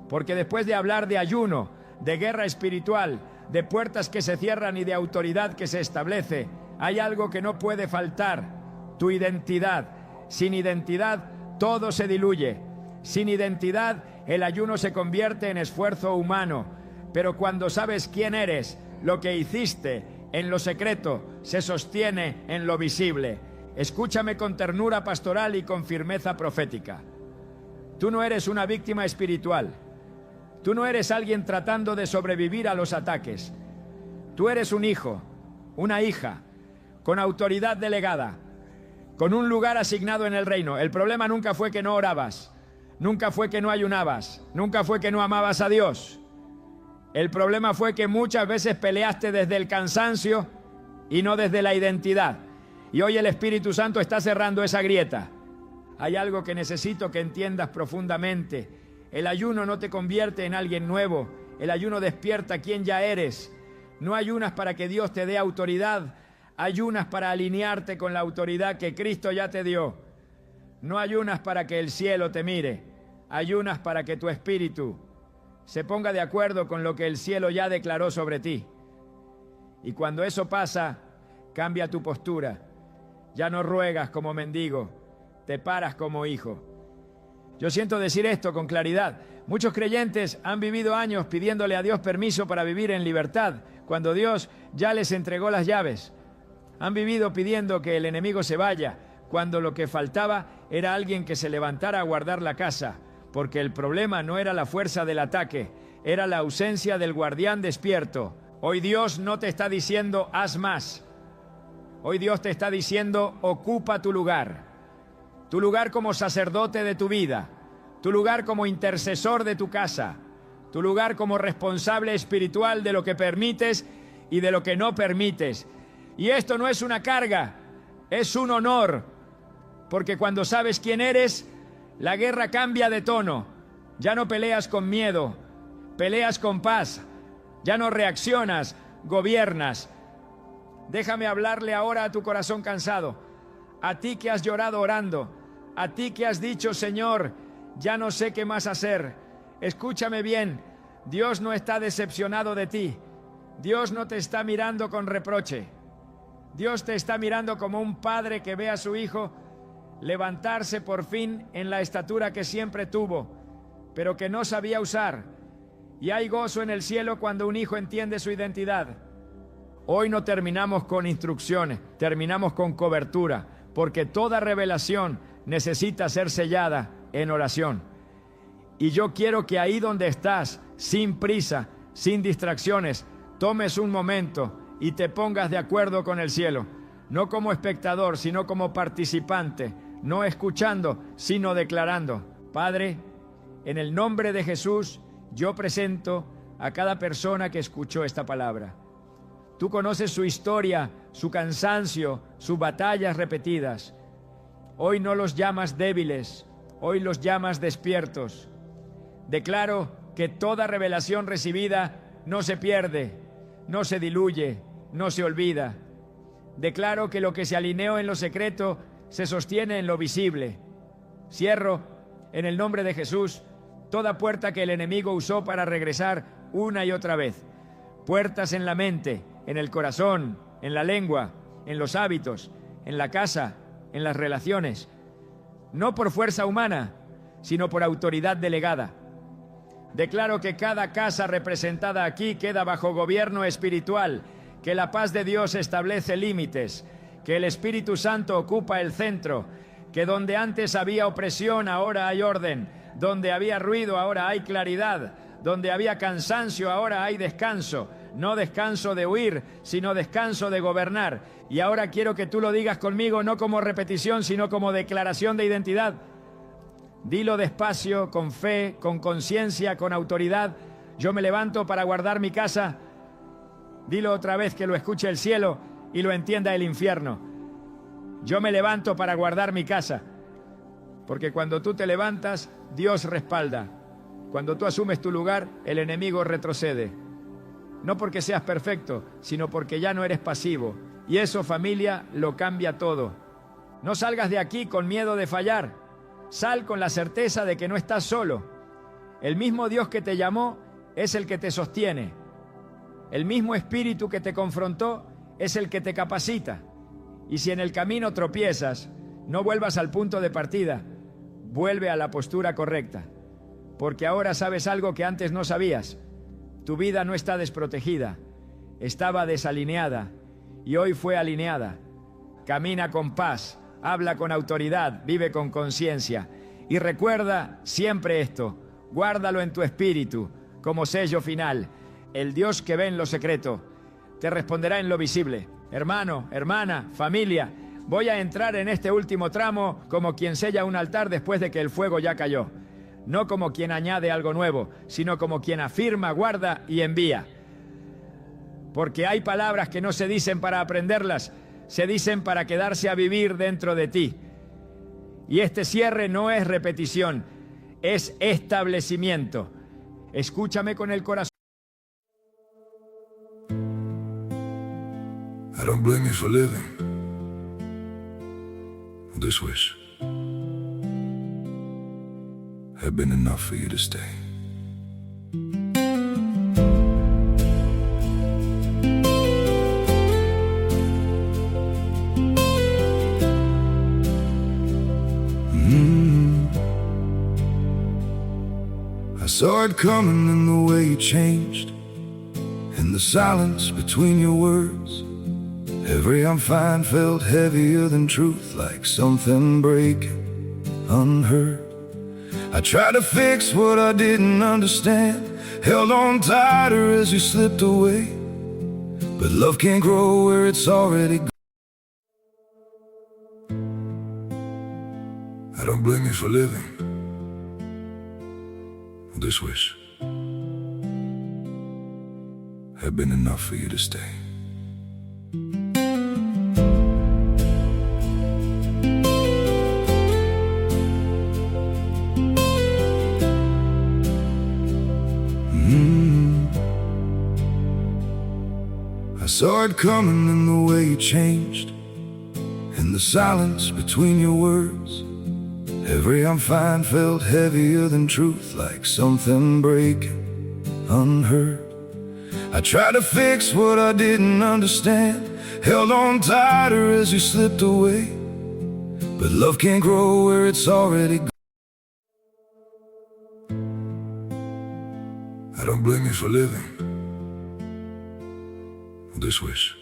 Porque después de hablar de ayuno, de guerra espiritual, de puertas que se cierran y de autoridad que se establece, hay algo que no puede faltar: tu identidad. Sin identidad, todo se diluye. Sin identidad, el ayuno se convierte en esfuerzo humano. Pero cuando sabes quién eres, lo que hiciste en lo secreto se sostiene en lo visible. Escúchame con ternura pastoral y con firmeza profética. Tú no eres una víctima espiritual. Tú no eres alguien tratando de sobrevivir a los ataques. Tú eres un hijo, una hija, con autoridad delegada, con un lugar asignado en el reino. El problema nunca fue que no orabas, nunca fue que no ayunabas, nunca fue que no amabas a Dios. El problema fue que muchas veces peleaste desde el cansancio y no desde la identidad. Y hoy el Espíritu Santo está cerrando esa grieta. Hay algo que necesito que entiendas profundamente. El ayuno no te convierte en alguien nuevo. El ayuno despierta quién ya eres. No ayunas para que Dios te dé autoridad. Ayunas para alinearte con la autoridad que Cristo ya te dio. No ayunas para que el cielo te mire. Ayunas para que tu espíritu se ponga de acuerdo con lo que el cielo ya declaró sobre ti. Y cuando eso pasa, cambia tu postura. Ya no ruegas como mendigo, te paras como hijo. Yo siento decir esto con claridad. Muchos creyentes han vivido años pidiéndole a Dios permiso para vivir en libertad, cuando Dios ya les entregó las llaves. Han vivido pidiendo que el enemigo se vaya, cuando lo que faltaba era alguien que se levantara a guardar la casa, porque el problema no era la fuerza del ataque, era la ausencia del guardián despierto. Hoy Dios no te está diciendo haz más. Hoy Dios te está diciendo ocupa tu lugar como sacerdote de tu vida, tu lugar como intercesor de tu casa, tu lugar como responsable espiritual de lo que permites y de lo que no permites. Y esto no es una carga, es un honor, porque cuando sabes quién eres, la guerra cambia de tono. Ya no peleas con miedo, peleas con paz. Ya no reaccionas, gobiernas. Déjame hablarle ahora a tu corazón cansado, a ti que has llorado orando, a ti que has dicho, Señor, ya no sé qué más hacer. Escúchame bien, Dios no está decepcionado de ti. Dios no te está mirando con reproche. Dios te está mirando como un padre que ve a su hijo levantarse por fin en la estatura que siempre tuvo, pero que no sabía usar. Y hay gozo en el cielo cuando un hijo entiende su identidad. Hoy no terminamos con instrucciones, terminamos con cobertura, porque toda revelación necesita ser sellada en oración. Y yo quiero que ahí donde estás, sin prisa, sin distracciones, tomes un momento y te pongas de acuerdo con el cielo, no como espectador, sino como participante, no escuchando, sino declarando. Padre, en el nombre de Jesús, yo presento a cada persona que escuchó esta palabra. Tú conoces su historia, su cansancio, sus batallas repetidas. Hoy no los llamas débiles, hoy los llamas despiertos. Declaro que toda revelación recibida no se pierde, no se diluye, no se olvida. Declaro que lo que se alineó en lo secreto se sostiene en lo visible. Cierro, en el nombre de Jesús, toda puerta que el enemigo usó para regresar una y otra vez. Puertas en la mente, en el corazón, en la lengua, en los hábitos, en la casa, en las relaciones. No por fuerza humana, sino por autoridad delegada. Declaro que cada casa representada aquí queda bajo gobierno espiritual, que la paz de Dios establece límites, que el Espíritu Santo ocupa el centro, que donde antes había opresión ahora hay orden, donde había ruido ahora hay claridad, donde había cansancio ahora hay descanso, no descanso de huir, sino descanso de gobernar. Y ahora quiero que tú lo digas conmigo, no como repetición, sino como declaración de identidad. Dilo despacio, con fe, con conciencia, con autoridad. Yo me levanto para guardar mi casa. Dilo otra vez, que lo escuche el cielo y lo entienda el infierno. Yo me levanto para guardar mi casa. Porque cuando tú te levantas, Dios respalda. Cuando tú asumes tu lugar, el enemigo retrocede. No porque seas perfecto, sino porque ya no eres pasivo. Y eso, familia, lo cambia todo. No salgas de aquí con miedo de fallar. Sal con la certeza de que no estás solo. El mismo Dios que te llamó es el que te sostiene. El mismo Espíritu que te confrontó es el que te capacita. Y si en el camino tropiezas, no vuelvas al punto de partida. Vuelve a la postura correcta. Porque ahora sabes algo que antes no sabías. Tu vida no está desprotegida. Estaba desalineada y hoy fue alineada. Camina con paz, habla con autoridad, vive con conciencia. Y recuerda siempre esto, guárdalo en tu espíritu como sello final. El Dios que ve en lo secreto te responderá en lo visible. Hermano, hermana, familia, voy a entrar en este último tramo como quien sella un altar después de que el fuego ya cayó. No como quien añade algo nuevo, sino como quien afirma, guarda y envía. Porque hay palabras que no se dicen para aprenderlas, se dicen para quedarse a vivir dentro de ti. Y este cierre no es repetición, es establecimiento. Escúchame con el corazón. I don't blame you for living this wish had been enough for you to stay. I saw it coming in the way you changed, in the silence between your words. Every I'm fine felt heavier than truth, like something breaking unheard. I tried to fix what I didn't understand, held on tighter as you slipped away. But love can't grow where it's already gone. I don't blame you for living this wish had been enough for you to stay. I saw it coming in the way you changed, in the silence between your words. Every I'm fine felt heavier than truth, like something breaking unheard. I tried to fix what I didn't understand, held on tighter as you slipped away. But love can't grow where it's already gone. I don't blame you for living this wish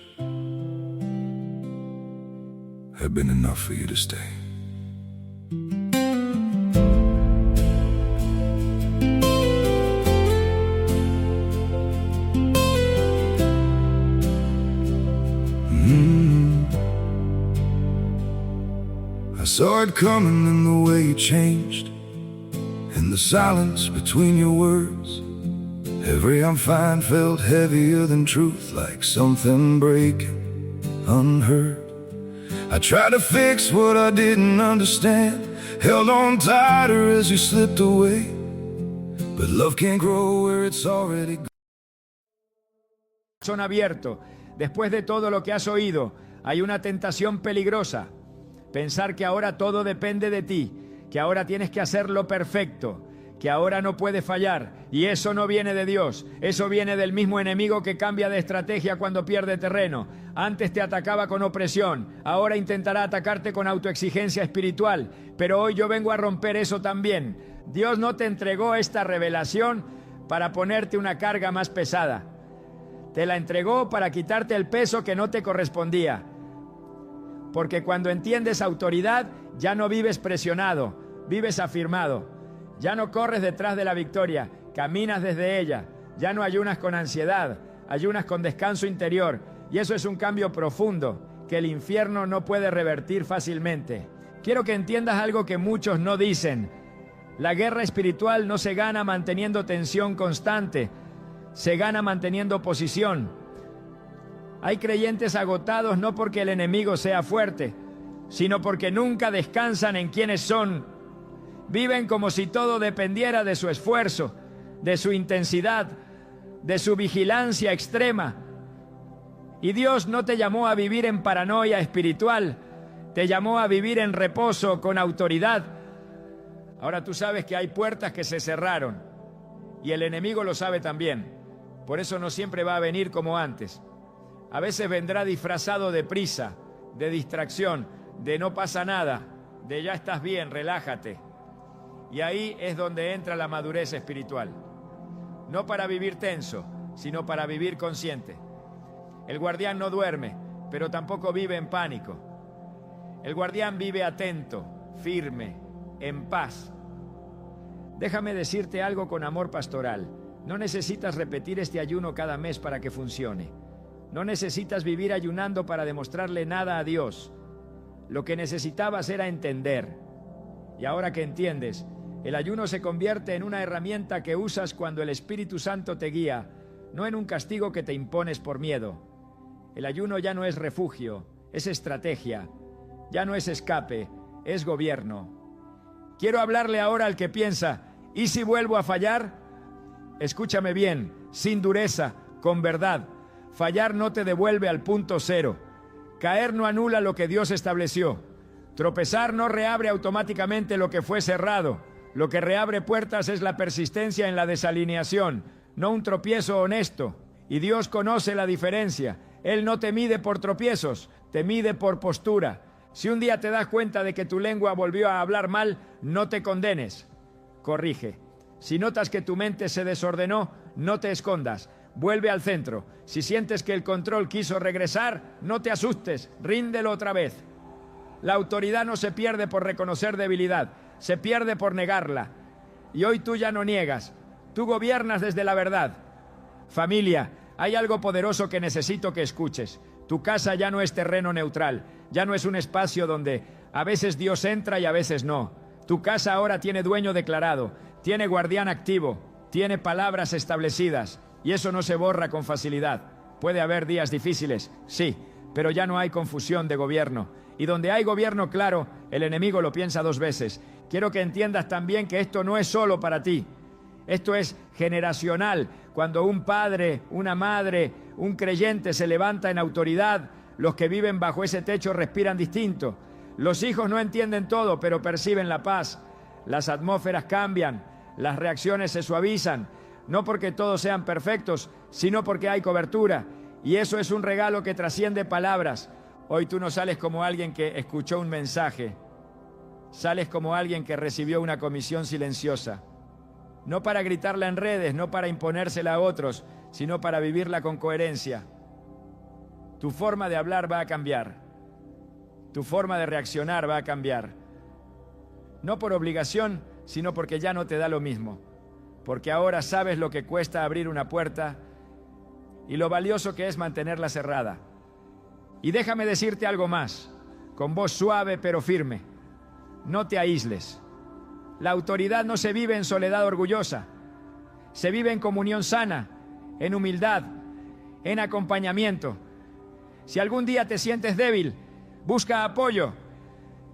had been enough for you to stay. saw it coming in the way you changed, in the silence between your words. Every I'm fine felt heavier than truth, like something breaking unheard. I tried to fix what I didn't understand, held on tighter as you slipped away, but love can't grow where it's already gone. Son abierto. Después de todo lo que has oído, hay una tentación peligrosa. Pensar que ahora todo depende de ti, que ahora tienes que hacerlo perfecto, que ahora no puedes fallar. Y eso no viene de Dios, eso viene del mismo enemigo que cambia de estrategia cuando pierde terreno. Antes te atacaba con opresión, ahora intentará atacarte con autoexigencia espiritual. Pero hoy yo vengo a romper eso también. Dios no te entregó esta revelación para ponerte una carga más pesada. Te la entregó para quitarte el peso que no te correspondía. Porque cuando entiendes autoridad, ya no vives presionado, vives afirmado. Ya no corres detrás de la victoria, caminas desde ella. Ya no ayunas con ansiedad, ayunas con descanso interior. Y eso es un cambio profundo que el infierno no puede revertir fácilmente. Quiero que entiendas algo que muchos no dicen. La guerra espiritual no se gana manteniendo tensión constante, se gana manteniendo posición. Hay creyentes agotados no porque el enemigo sea fuerte, sino porque nunca descansan en quiénes son. Viven como si todo dependiera de su esfuerzo, de su intensidad, de su vigilancia extrema. Y Dios no te llamó a vivir en paranoia espiritual, te llamó a vivir en reposo con autoridad. Ahora tú sabes que hay puertas que se cerraron y el enemigo lo sabe también. Por eso no siempre va a venir como antes. A veces vendrá disfrazado de prisa, de distracción, de no pasa nada, de ya estás bien, relájate. Y ahí es donde entra la madurez espiritual. No para vivir tenso, sino para vivir consciente. El guardián no duerme, pero tampoco vive en pánico. El guardián vive atento, firme, en paz. Déjame decirte algo con amor pastoral. No necesitas repetir este ayuno cada mes para que funcione. No necesitas vivir ayunando para demostrarle nada a Dios. Lo que necesitabas era entender. Y ahora que entiendes, el ayuno se convierte en una herramienta que usas cuando el Espíritu Santo te guía, no en un castigo que te impones por miedo. El ayuno ya no es refugio, es estrategia. Ya no es escape, es gobierno. Quiero hablarle ahora al que piensa, ¿y si vuelvo a fallar? Escúchame bien, sin dureza, con verdad. Fallar no te devuelve al punto cero. Caer no anula lo que Dios estableció. Tropezar no reabre automáticamente lo que fue cerrado. Lo que reabre puertas es la persistencia en la desalineación, no un tropiezo honesto. Y Dios conoce la diferencia. Él no te mide por tropiezos, te mide por postura. Si un día te das cuenta de que tu lengua volvió a hablar mal, no te condenes. Corrige. Si notas que tu mente se desordenó, no te escondas. Vuelve al centro. Si sientes que el control quiso regresar, no te asustes, ríndelo otra vez. La autoridad no se pierde por reconocer debilidad, se pierde por negarla. Y hoy tú ya no niegas, tú gobiernas desde la verdad. Familia, hay algo poderoso que necesito que escuches. Tu casa ya no es terreno neutral, ya no es un espacio donde a veces Dios entra y a veces no. Tu casa ahora tiene dueño declarado, tiene guardián activo, tiene palabras establecidas. Y eso no se borra con facilidad. Puede haber días difíciles, sí, pero ya no hay confusión de gobierno. Y donde hay gobierno claro, el enemigo lo piensa dos veces. Quiero que entiendas también que esto no es solo para ti. Esto es generacional. Cuando un padre, una madre, un creyente se levanta en autoridad, los que viven bajo ese techo respiran distinto. Los hijos no entienden todo, pero perciben la paz. Las atmósferas cambian, las reacciones se suavizan. No porque todos sean perfectos, sino porque hay cobertura. Y eso es un regalo que trasciende palabras. Hoy tú no sales como alguien que escuchó un mensaje. Sales como alguien que recibió una comisión silenciosa. No para gritarla en redes, no para imponérsela a otros, sino para vivirla con coherencia. Tu forma de hablar va a cambiar. Tu forma de reaccionar va a cambiar. No por obligación, sino porque ya no te da lo mismo. Porque ahora sabes lo que cuesta abrir una puerta y lo valioso que es mantenerla cerrada. Y déjame decirte algo más, con voz suave pero firme. no te aísles. La autoridad no se vive en soledad orgullosa, se vive en comunión sana, en humildad, en acompañamiento. Si algún día te sientes débil, busca apoyo.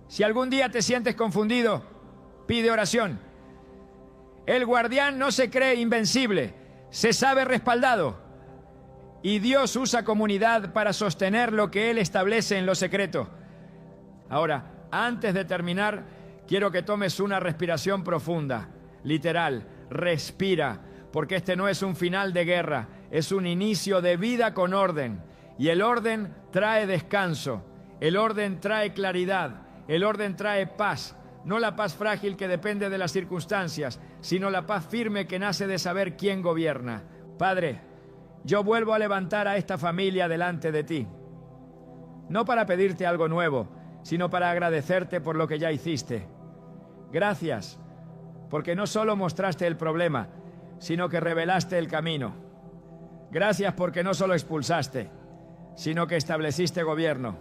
Si algún día te sientes confundido, pide oración. El guardián no se cree invencible, se sabe respaldado. Y Dios usa comunidad para sostener lo que Él establece en lo secreto. Ahora, antes de terminar, quiero que tomes una respiración profunda, literal, respira, porque este no es un final de guerra, es un inicio de vida con orden. Y el orden trae descanso, el orden trae claridad, el orden trae paz. No la paz frágil que depende de las circunstancias, sino la paz firme que nace de saber quién gobierna. Padre, yo vuelvo a levantar a esta familia delante de ti, no para pedirte algo nuevo, sino para agradecerte por lo que ya hiciste. Gracias, porque no solo mostraste el problema, sino que revelaste el camino. Gracias porque no solo expulsaste, sino que estableciste gobierno.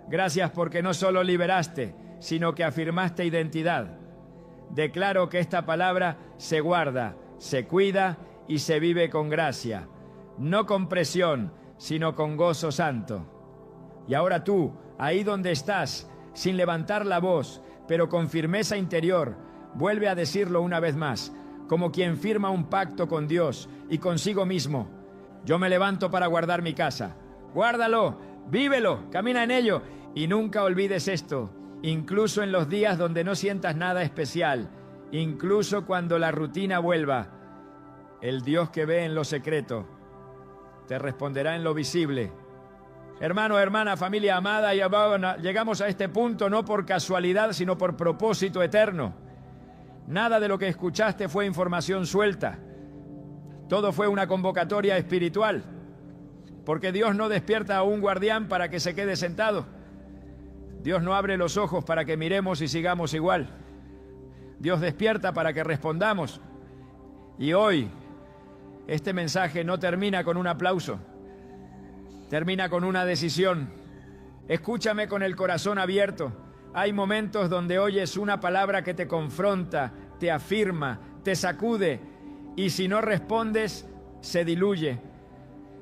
Gracias porque no solo liberaste, sino que afirmaste identidad. Declaro que esta palabra se guarda, se cuida y se vive con gracia, no con presión, sino con gozo santo. Y ahora tú, ahí donde estás, sin levantar la voz, pero con firmeza interior, vuelve a decirlo una vez más, como quien firma un pacto con Dios y consigo mismo. Yo me levanto para guardar mi casa. Guárdalo, vívelo, camina en ello y nunca olvides esto. Incluso en los días donde no sientas nada especial, incluso cuando la rutina vuelva, el Dios que ve en lo secreto te responderá en lo visible. Hermano, hermana, familia amada y amada, llegamos a este punto no por casualidad, sino por propósito eterno. Nada de lo que escuchaste fue información suelta. Todo fue una convocatoria espiritual, porque Dios no despierta a un guardián para que se quede sentado. Dios no abre los ojos para que miremos y sigamos igual. Dios despierta para que respondamos. Y hoy, este mensaje no termina con un aplauso, termina con una decisión. Escúchame con el corazón abierto. Hay momentos donde oyes una palabra que te confronta, te afirma, te sacude, y si no respondes, se diluye.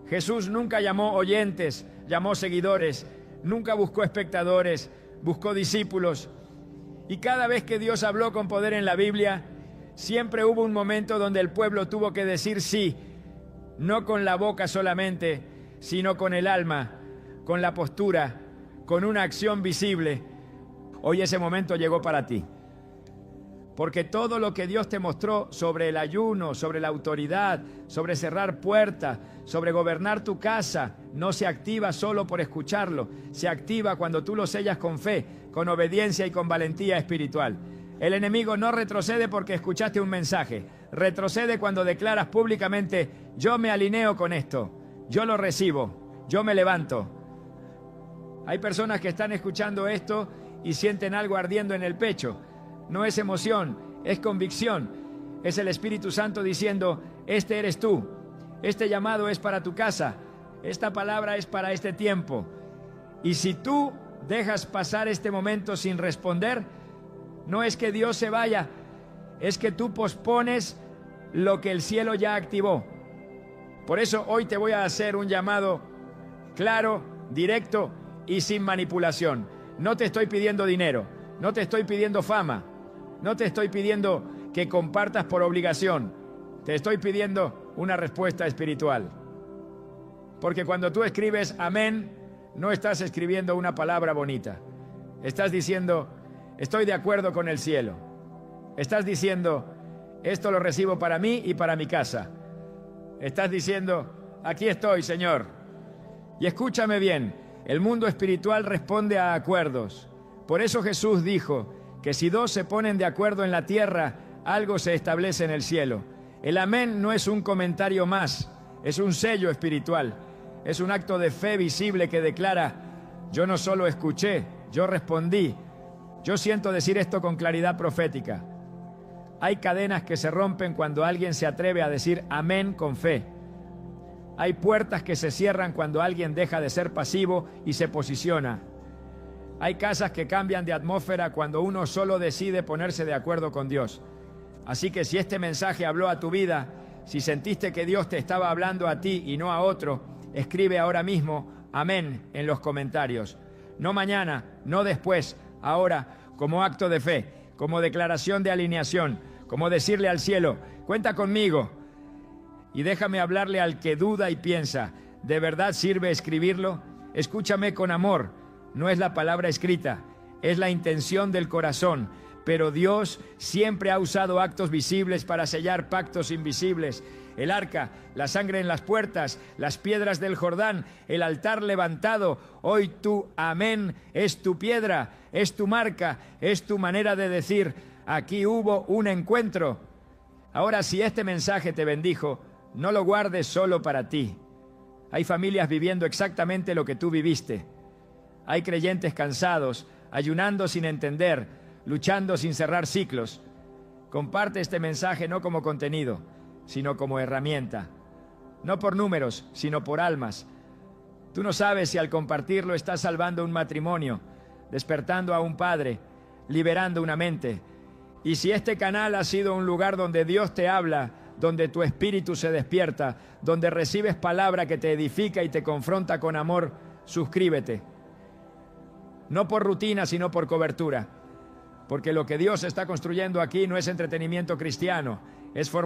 Jesús nunca llamó oyentes, llamó seguidores. Nunca buscó espectadores, buscó discípulos. Y cada vez que Dios habló con poder en la Biblia, siempre hubo un momento donde el pueblo tuvo que decir sí, no con la boca solamente, sino con el alma, con la postura, con una acción visible. Hoy ese momento llegó para ti. Porque todo lo que Dios te mostró sobre el ayuno, sobre la autoridad, sobre cerrar puertas, sobre gobernar tu casa, no se activa solo por escucharlo, se activa cuando tú lo sellas con fe, con obediencia y con valentía espiritual. El enemigo no retrocede porque escuchaste un mensaje, retrocede cuando declaras públicamente: yo me alineo con esto, yo lo recibo, yo me levanto. Hay personas que están escuchando esto y sienten algo ardiendo en el pecho. No es emoción, es convicción. Es el Espíritu Santo diciendo: este eres tú, este llamado es para tu casa, esta palabra es para este tiempo. Y si tú dejas pasar este momento sin responder, no es que Dios se vaya, es que tú pospones lo que el cielo ya activó. Por eso hoy te voy a hacer un llamado claro, directo y sin manipulación. No te estoy pidiendo dinero, no te estoy pidiendo fama, no te estoy pidiendo que compartas por obligación. Te estoy pidiendo una respuesta espiritual. Porque cuando tú escribes amén, no estás escribiendo una palabra bonita. Estás diciendo: estoy de acuerdo con el cielo. Estás diciendo: esto lo recibo para mí y para mi casa. Estás diciendo: aquí estoy, Señor. Y escúchame bien, el mundo espiritual responde a acuerdos. Por eso Jesús dijo que si dos se ponen de acuerdo en la tierra, algo se establece en el cielo. El amén no es un comentario más, es un sello espiritual. Es un acto de fe visible que declara: yo no solo escuché, yo respondí. Yo siento decir esto con claridad profética. Hay cadenas que se rompen cuando alguien se atreve a decir amén con fe. Hay puertas que se cierran cuando alguien deja de ser pasivo y se posiciona. Hay casas que cambian de atmósfera cuando uno solo decide ponerse de acuerdo con Dios. Así que si este mensaje habló a tu vida, si sentiste que Dios te estaba hablando a ti y no a otro, escribe ahora mismo amén en los comentarios. No mañana, no después, ahora, como acto de fe, como declaración de alineación, como decirle al cielo, cuenta conmigo. Y déjame hablarle al que duda y piensa, ¿de verdad sirve escribirlo? Escúchame con amor, no es la palabra escrita, es la intención del corazón. Pero Dios siempre ha usado actos visibles para sellar pactos invisibles. El arca, la sangre en las puertas, las piedras del Jordán, el altar levantado. Hoy tu amén es tu piedra, es tu marca, es tu manera de decir, aquí hubo un encuentro. Ahora, si este mensaje te bendijo, no lo guardes solo para ti. Hay familias viviendo exactamente lo que tú viviste. Hay creyentes cansados, ayunando sin entender, luchando sin cerrar ciclos. Comparte este mensaje no como contenido, sino como herramienta. No por números, sino por almas. Tú no sabes si al compartirlo estás salvando un matrimonio, despertando a un padre, liberando una mente. Y si este canal ha sido un lugar donde Dios te habla, donde tu espíritu se despierta, donde recibes palabra que te edifica y te confronta con amor, suscríbete. No por rutina, sino por cobertura. Porque lo que Dios está construyendo aquí no es entretenimiento cristiano, es formación.